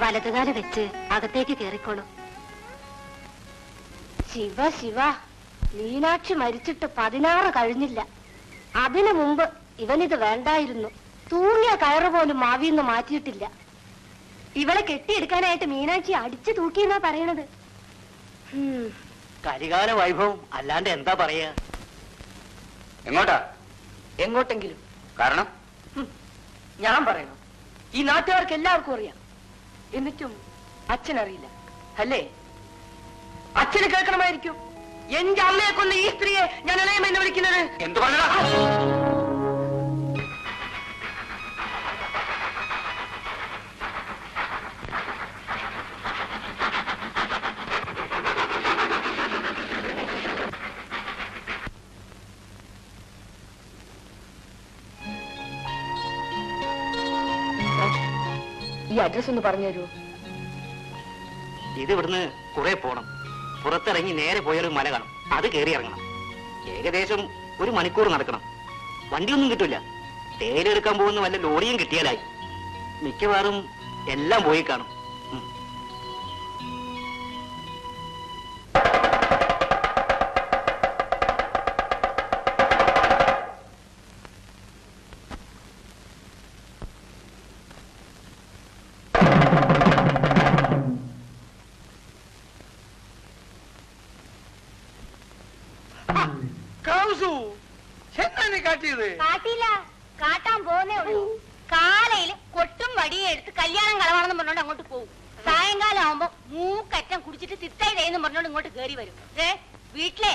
വലതുകാല് വെച്ച് അകത്തേക്ക് കേറിക്കോളൂ. ശിവ ശിവ, മീനാക്ഷി മരിച്ചിട്ട് 16 കഴിഞ്ഞില്ല. അതിനു മുമ്പ് ഇവനിത് വേണ്ടായിരുന്നു. തൂങ്ങിയ കയറ് പോലും മാവിന്ന് മാറ്റിയിട്ടില്ല. ഇവളെ കെട്ടിയെടുക്കാനായിട്ട് മീനാക്ഷി അടിച്ചു തൂക്കിയെന്നാ പറയണത്. കരികാല വൈഭവം അല്ലാണ്ട് എന്താ പറയാ? എങ്ങോട്ടാ? എങ്ങോട്ടെങ്കിലും. കാരണം ഞാൻ പറയണം, ഈ നാട്ടുകാർക്ക് എല്ലാവർക്കും അറിയാം. എന്നിട്ടും അച്ഛനറിയില്ല അല്ലേ? അച്ഛന് കേൾക്കണമായിരിക്കും. എന്റെ അമ്മയെ കൊന്ന ഈ സ്ത്രീയെ ഞാൻ ഇളയമെന്ന് വിളിക്കുന്നത്. എന്ത് പറഞ്ഞടാ? ഈ അഡ്രസ് ഒന്ന് പറഞ്ഞു തരൂ. ഇത് ഇവിടുന്ന് കുറെ പോണം. പുറത്തിറങ്ങി നേരെ പോയൊരു മല കാണും, അത് കയറി ഇറങ്ങണം. ഏകദേശം 1 മണിക്കൂർ നടക്കണം. വണ്ടിയൊന്നും കിട്ടൂല. തേയിലെടുക്കാൻ പോകുന്ന വല്ല ലോറിയും കിട്ടിയാലായി. മിക്കവാറും എല്ലാം പോയി കാണും. കാട്ടിയില്ല, കാട്ടാൻ പോകുന്നേ ഉള്ളൂ. കാലയില് കൊട്ടും വടിയും എടുത്ത് കല്യാണം കളവാണെന്ന് പറഞ്ഞോണ്ട് അങ്ങോട്ട് പോകും. സായങ്കാലം ആവുമ്പോ മൂക്കറ്റം കുടിച്ചിട്ട് തിത്തായി തേന്ന് പറഞ്ഞോണ്ട് ഇങ്ങോട്ട് കേറി വരും. വീട്ടിലെ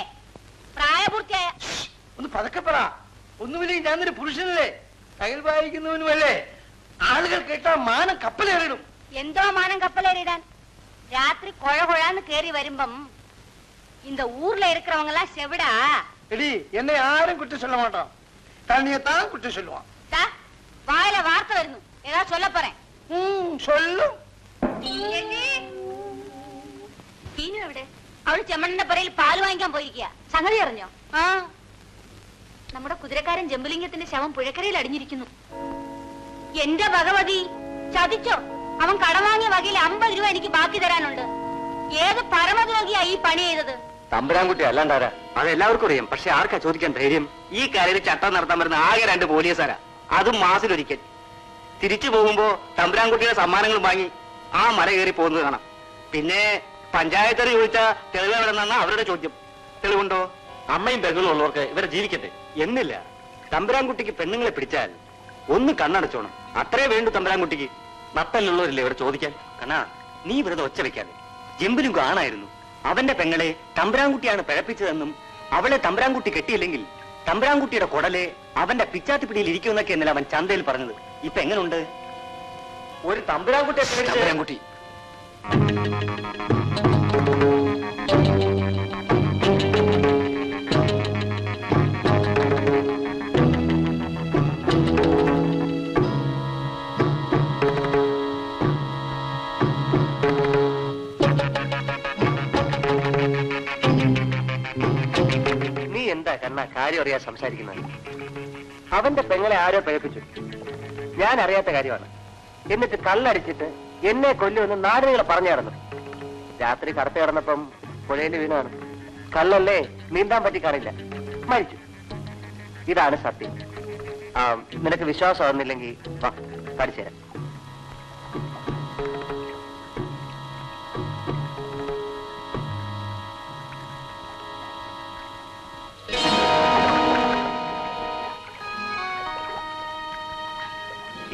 പ്രായപൂർത്തിയായ ഒന്ന് പതക്കപ്പെടാ. ഒന്നുമില്ലെങ്കിൽ ഞാനൊരു പുരുഷനല്ലേ, കയ്യിൽ വായിക്കുന്നവനുമല്ലേ. ആളുകൾ കേട്ടാ മാനം കപ്പലേറിടും. എന്തോ മാനം കപ്പലേറിടാൻ? രാത്രി കൊഴ കൊഴാന്ന് കേറി വരുമ്പം இந்த ஊர்ல இருக்கிறவங்க எல்லாம் செவிடா. എടി, എന്നെ ആരും കുറ്റം சொல்ல மாட்டோம். தண்ணியை தான் குற்றம் சொல்லுவான். வாயில வார்த்தை വരുന്നു, ஏதா சொல்ல போறேன். சொல்லும். കീനു എവിടെ? അവള് ചെമ്മണ്ണിന്റെ പറയിൽ പാല് വാങ്ങിക്കാൻ പോയിരിക്കുക. സംഗതി അറിഞ്ഞോ? നമ്മുടെ കുതിരക്കാരൻ ജംബുലിംഗത്തിന്റെ ശവം പുഴക്കരയിൽ അടിഞ്ഞിരിക്കുന്നു. എന്റെ ഭഗവതി, ചതിച്ചോ? അവൻ കടം വാങ്ങിയ വകയിൽ 50 രൂപ എനിക്ക് ബാക്കി തരാനുണ്ട്. ഏത് പരമദ്രോഹിയാ ഈ പണി ചെയ്തത്? തമ്പുരാൻകുട്ടി അല്ലാണ്ടാരാ? അതെല്ലാവർക്കും അറിയാം. പക്ഷെ ആർക്കാ ചോദിക്കാൻ ധൈര്യം? ഈ കാര്യത്തിൽ ചട്ടം നടത്താൻ വരുന്ന ആകെ 2 പോലീസുകാരാ, അതും മാസത്തിലൊരിക്കൽ. തിരിച്ചു പോകുമ്പോ തമ്പുരാൻകുട്ടിയുടെ സമ്മാനങ്ങൾ വാങ്ങി ആ മല കയറി പോകുന്നത് കാണാം. പിന്നെ പഞ്ചായത്തിൽ ചോദിച്ച തെളിവ് എവിടെ നിന്നാ അവരുടെ ചോദ്യം. തെളിവുണ്ടോ? അമ്മയും പെങ്ങളും ഉള്ളവർക്ക് ഇവരെ ജീവിക്കട്ടെ എന്നില്ല. തമ്പുരാൻകുട്ടിക്ക് പെണ്ണുങ്ങളെ പിടിച്ചാൽ ഒന്ന് കണ്ണടച്ചോണം, അത്രേ വേണ്ടു തമ്പുരാൻകുട്ടിക്ക്. നട്ടലുള്ളവരില്ലേ ഇവിടെ ചോദിക്കാൻ? കണ്ണാ, നീ വെറുതെ ഒച്ച വെക്കാതെ. ജംബുലിംഗു ആണായിരുന്നു. അവന്റെ പെങ്ങളെ തമ്പുരാൻകുട്ടിയാണ് പിഴപ്പിച്ചതെന്നും അവളെ തമ്പുരാൻകുട്ടി കെട്ടിയില്ലെങ്കിൽ തമ്പുരാൻകുട്ടിയുടെ കുടലെ അവന്റെ പിച്ചാത്തിപ്പിടിയിൽ ഇരിക്കുമെന്നൊക്കെ എന്നല്ല അവൻ ചന്തയിൽ പറഞ്ഞത്. ഇപ്പൊ എങ്ങനുണ്ട്? ഒരു തമ്പുരാൻകുട്ടിയെ തമ്പുരാൻകുട്ടി എന്താ കണ്ണ കാര്യം അറിയാൻ സംസാരിക്കുന്നത്? അവന്റെ പെങ്ങളെ ആരോ പിഴപ്പിച്ചു, ഞാൻ അറിയാത്ത കാര്യമാണ്. എന്നിട്ട് കള്ളടിച്ചിട്ട് എന്നെ കൊല്ലുമെന്ന് നാടുകളെ പറഞ്ഞു നടന്നു. രാത്രി കടത്തി കിടന്നപ്പം പുഴയിൽ വീണാണ്. കള്ളല്ലേ, നീന്താൻ പറ്റി കാണില്ല, മരിച്ചു. ഇതാണ് സത്യം. നിനക്ക് വിശ്വാസം വന്നില്ലെങ്കിൽ വാ പഠിച്ചു തരാം.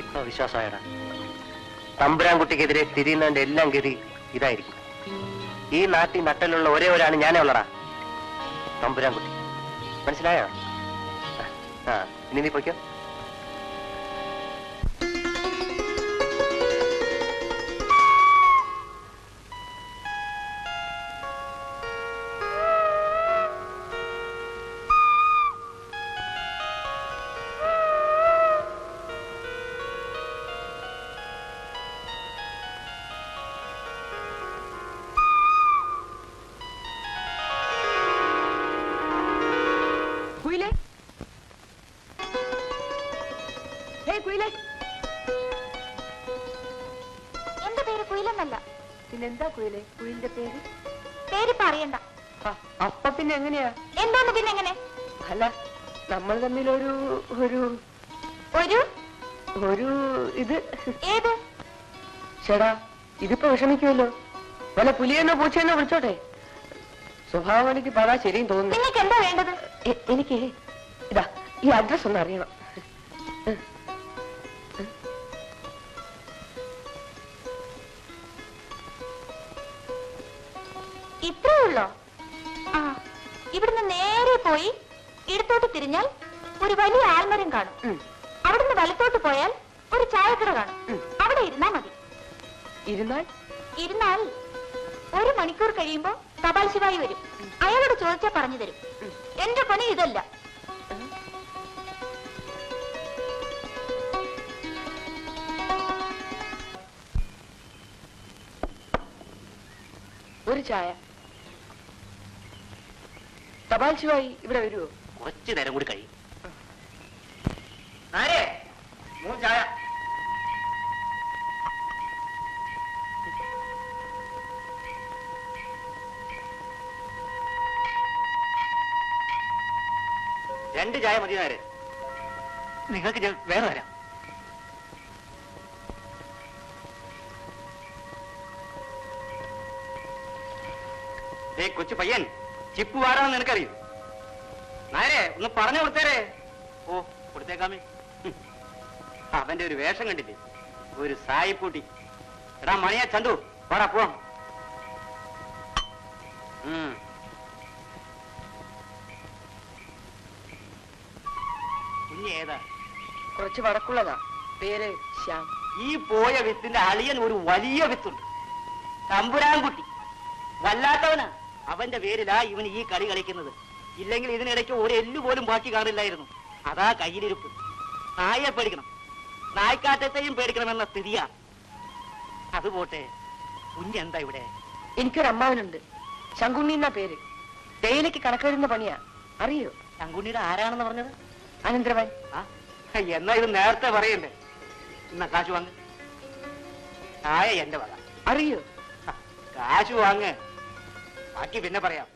ഇപ്പൊ വിശ്വാസമായടാ. തമ്പുരാൻകുട്ടിക്കെതിരെ തിരിയുന്നതിന്റെ എല്ലാം ഗതി ഇതായിരിക്കും. ഈ നാട്ടിൽ നട്ടലുള്ള ഒരേ ഒരാണ് ഞാനേ ഉള്ളടാ, തമ്പുരാൻകുട്ടി. മനസ്സിലായോ? ഇനി നീ പൊയ്ക്കോ. സിനിമയിലെ കുയിലിന്റെ പേര്? പേര് പറയണ്ട. അപ്പൊ പിന്നെ എങ്ങനെയാ? എന്തോന്ന് പിന്നെ എങ്ങനെ? അല്ല, നമ്മൾ തമ്മിൽ ഒരു ഒരു ഒരു ഒരു ഇത്. ഏത്? ചേടാ, ഇതിപ്പോ വിഷമിക്കുമല്ലോ. വല്ല പുലിയെന്നോ പൂച്ചയെന്നോ വിളിച്ചോട്ടെ. സ്വഭാവം എനിക്ക് പറയാ ശരിയും തോന്നുന്നു. നിങ്ങൾക്ക് എന്താ വേണ്ടത്? എനിക്ക് ഇതാ ഈ അഡ്രസ് ഒന്ന് അറിയണം. ഇത്രേ ഉള്ളോ? ആ, ഇവിടുന്ന് നേരെ പോയി ഇടത്തോട്ട് തിരിഞ്ഞാൽ ഒരു വലിയ ആൽമരം കാണും. അവിടുന്ന് വലത്തോട്ട് പോയാൽ ഒരു ചായക്കട കാണും. അവിടെ ഇരുന്നാ മതി. ഇരുന്നാൽ 1 മണിക്കൂർ കഴിയുമ്പോ തപാൽ ശിവായി വരും. അയാളോട് ചോദിച്ചാൽ പറഞ്ഞു തരും. എന്റെ പണി ഇതല്ല. ഒരു ചായ. തപാൽ ശിവായി ഇവിടെ വരുമോ? കുറച്ചു നേരം കൂടി കഴിയും. ചായ. രണ്ട് ചായ മതി നേരെ. നിങ്ങൾക്ക് ഞാൻ വേറെ തരാം. കൊച്ചു പയ്യൻ ചിപ്പു ആരാണെന്ന് നിനക്കറിയും? നേരെ ഒന്ന് പറഞ്ഞു കൊടുത്തേരേ. ഓ, കൊടുത്തേക്കാമേ. അവന്റെ ഒരു വേഷം കണ്ടില്ലേ, ഒരു സായിപ്പൂട്ടി. എടാ മണിയാ ചന്തു, വാടാ പോവാം. കുഞ്ഞ് ഏതാ? കുറച്ച് വടക്കുള്ളതാ. പേര് ശ്യാം. ഈ പോയ വിത്തിന്റെ അളിയൻ ഒരു വലിയ വിത്തുണ്ട്, തമ്പുരാൻകുട്ടി. വല്ലാത്തവനാ. അവന്റെ പേരിലാ ഇവൻ ഈ കളി കളിക്കുന്നത്. ഇല്ലെങ്കിൽ ഇതിനിടയ്ക്ക് ഒരു എല്ലു പോലും ബാക്കി കാണില്ലായിരുന്നു. അതാ കയ്യിലിരിപ്പ്. നായെ പേടിക്കണം, നായ്ക്കാറ്റത്തെയും പേടിക്കണമെന്ന സ്ഥിതിയാ. അതുപോട്ടെ, കുഞ്ഞെന്താ ഇവിടെ? എനിക്കൊരു അമ്മാവനുണ്ട്, ശങ്കുണ്ണി എന്നാ പേര്. തേയിലക്ക് കണക്കെഴുതുന്ന പണിയാ. അറിയോ? ശങ്കുണ്ണിയുടെ ആരാണെന്ന് പറഞ്ഞത്? അനന്തരവൻ. എന്നാ ഇത് നേരത്തെ പറയണ്ടേ? എന്നാ കാശ് വാങ്ങ്. ചായ എന്റെ വക. അറിയോ? കാശ് വാങ്ങ്, ബാക്കി പിന്നെ പറയാം.